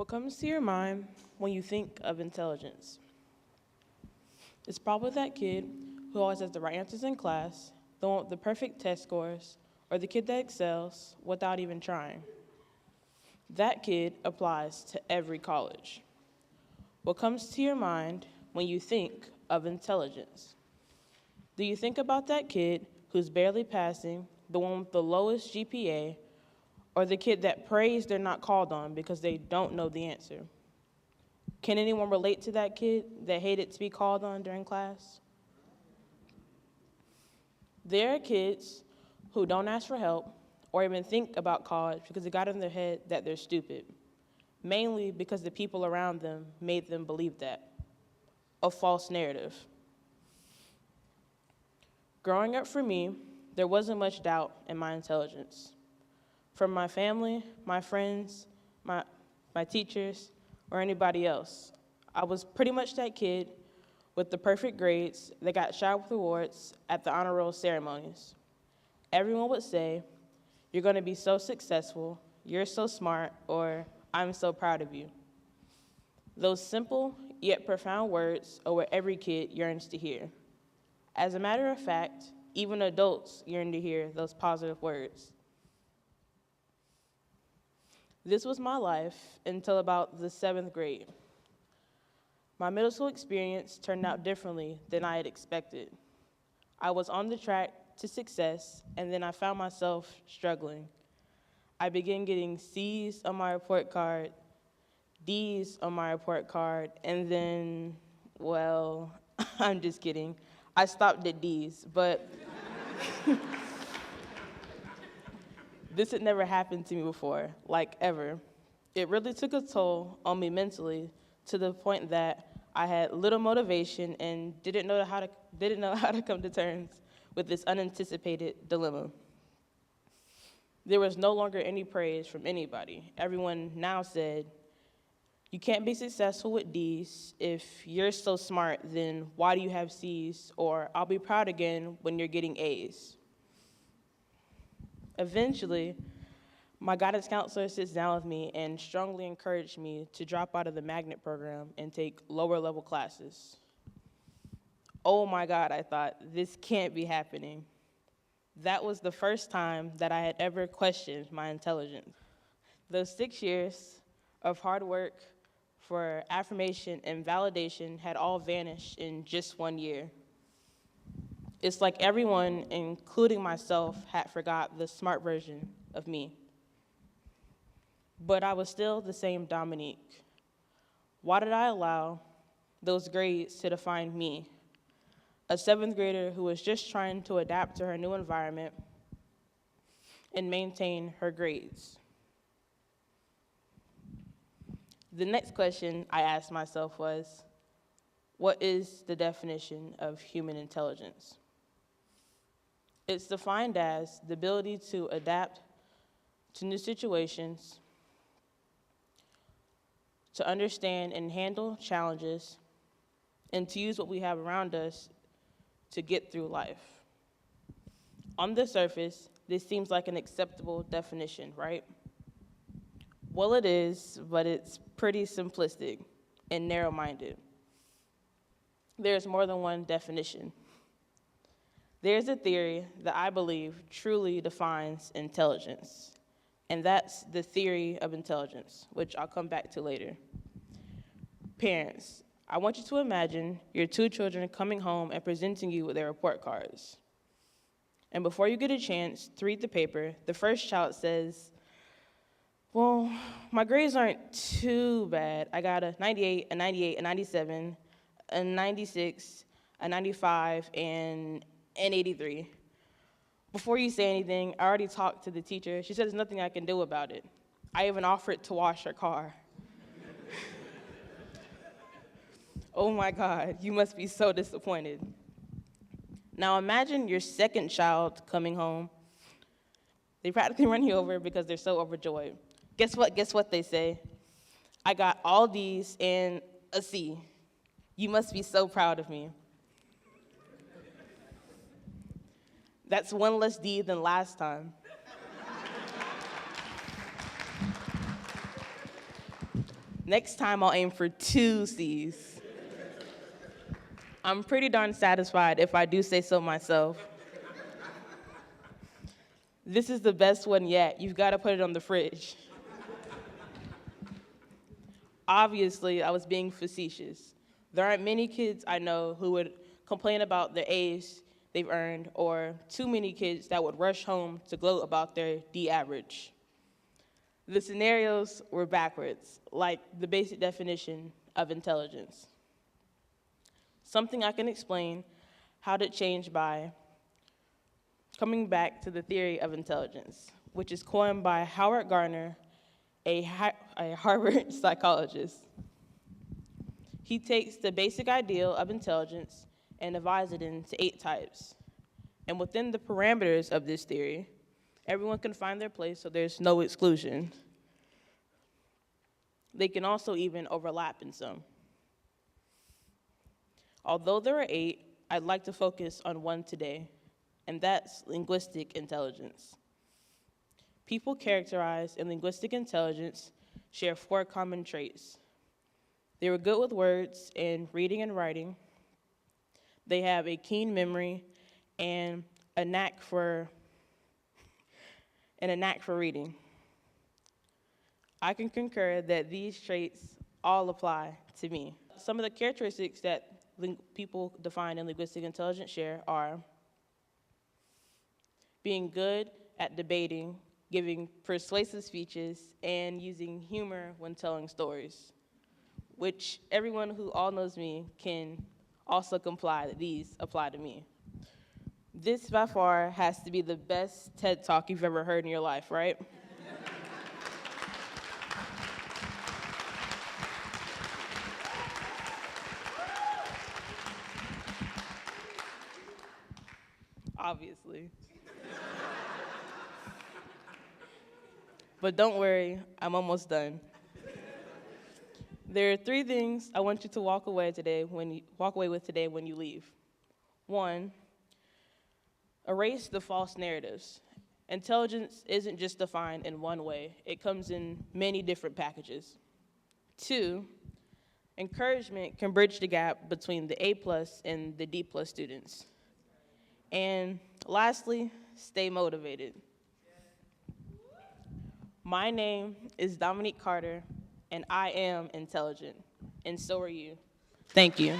What comes to your mind when you think of intelligence? It's probably that kid who always has the right answers in class, the one with the perfect test scores, or the kid that excels without even trying. That kid applies to every college. What comes to your mind when you think of intelligence? Do you think about that kid who's barely passing, the one with the lowest GPA, or the kid that prays they're not called on because they don't know the answer? Can anyone relate to that kid that hated to be called on during class? There are kids who don't ask for help or even think about college because it got in their head that they're stupid, mainly because the people around them made them believe that. A false narrative. Growing up for me, there wasn't much doubt in my intelligence. From my family, my friends, my teachers, or anybody else. I was pretty much that kid with the perfect grades that got showered with awards at the honor roll ceremonies. Everyone would say, "You're going to be so successful, you're so smart," or "I'm so proud of you." Those simple yet profound words are what every kid yearns to hear. As a matter of fact, even adults yearn to hear those positive words. This was my life until about the 7th grade. My middle school experience turned out differently than I had expected. I was on the track to success, and then I found myself struggling. I began getting C's on my report card, D's on my report card, and then, well, I'm just kidding. I stopped at D's, but this had never happened to me before, like ever. It really took a toll on me mentally to the point that I had little motivation and didn't know how to come to terms with this unanticipated dilemma. There was no longer any praise from anybody. Everyone now said, "You can't be successful with D's. If you're so smart, then why do you have C's?" Or, "I'll be proud again when you're getting A's." Eventually, my guidance counselor sits down with me and strongly encouraged me to drop out of the magnet program and take lower level classes. Oh my God, I thought, this can't be happening. That was the first time that I had ever questioned my intelligence. Those 6 years of hard work for affirmation and validation had all vanished in just 1 year. It's like everyone, including myself, had forgot the smart version of me. But I was still the same Dominique. Why did I allow those grades to define me? A 7th grader who was just trying to adapt to her new environment and maintain her grades. The next question I asked myself was, what is the definition of human intelligence? It's defined as the ability to adapt to new situations, to understand and handle challenges, and to use what we have around us to get through life. On the surface, this seems like an acceptable definition, right? Well, it is, but it's pretty simplistic and narrow-minded. There's more than one definition. There's a theory that I believe truly defines intelligence, and that's the theory of intelligence, which I'll come back to later. Parents, I want you to imagine your 2 children coming home and presenting you with their report cards. And before you get a chance to read the paper, the first child says, "Well, my grades aren't too bad. I got a 98, a 98, a 97, a 96, a 95, and an 83. Before you say anything, I already talked to the teacher. She said there's nothing I can do about it. I even offered to wash her car." Oh my God, you must be so disappointed. Now imagine your second child coming home. They practically run you over because they're so overjoyed. Guess what they say? "I got all D's and a C. You must be so proud of me." That's 1 less D than last time. Next time I'll aim for 2 C's. I'm pretty darn satisfied if I do say so myself. This is the best one yet. You've got to put it on the fridge. Obviously, I was being facetious. There aren't many kids I know who would complain about the A's they've earned, or too many kids that would rush home to gloat about their D average. The scenarios were backwards, like the basic definition of intelligence. Something I can explain how to change by coming back to the theory of intelligence, which is coined by Howard Gardner, a Harvard psychologist. He takes the basic ideal of intelligence and divides it into 8 types. And within the parameters of this theory, everyone can find their place, so there's no exclusion. They can also even overlap in some. Although there are 8, I'd like to focus on one today, and that's linguistic intelligence. People characterized in linguistic intelligence share 4 common traits. They were good with words and reading and writing. They have a keen memory and a knack for reading. I can concur that these traits all apply to me. Some of the characteristics that people defined in linguistic intelligence share are being good at debating, giving persuasive speeches, and using humor when telling stories, which everyone who all knows me can also comply that these apply to me. This, by far, has to be the best TED Talk you've ever heard in your life, right? Obviously. But don't worry, I'm almost done. There are 3 things I want you to walk away with today when you leave. 1, erase the false narratives. Intelligence isn't just defined in one way. It comes in many different packages. 2, encouragement can bridge the gap between the A+ and the D+ students. And lastly, stay motivated. My name is Dominique Carter, and I am intelligent, and so are you. Thank you.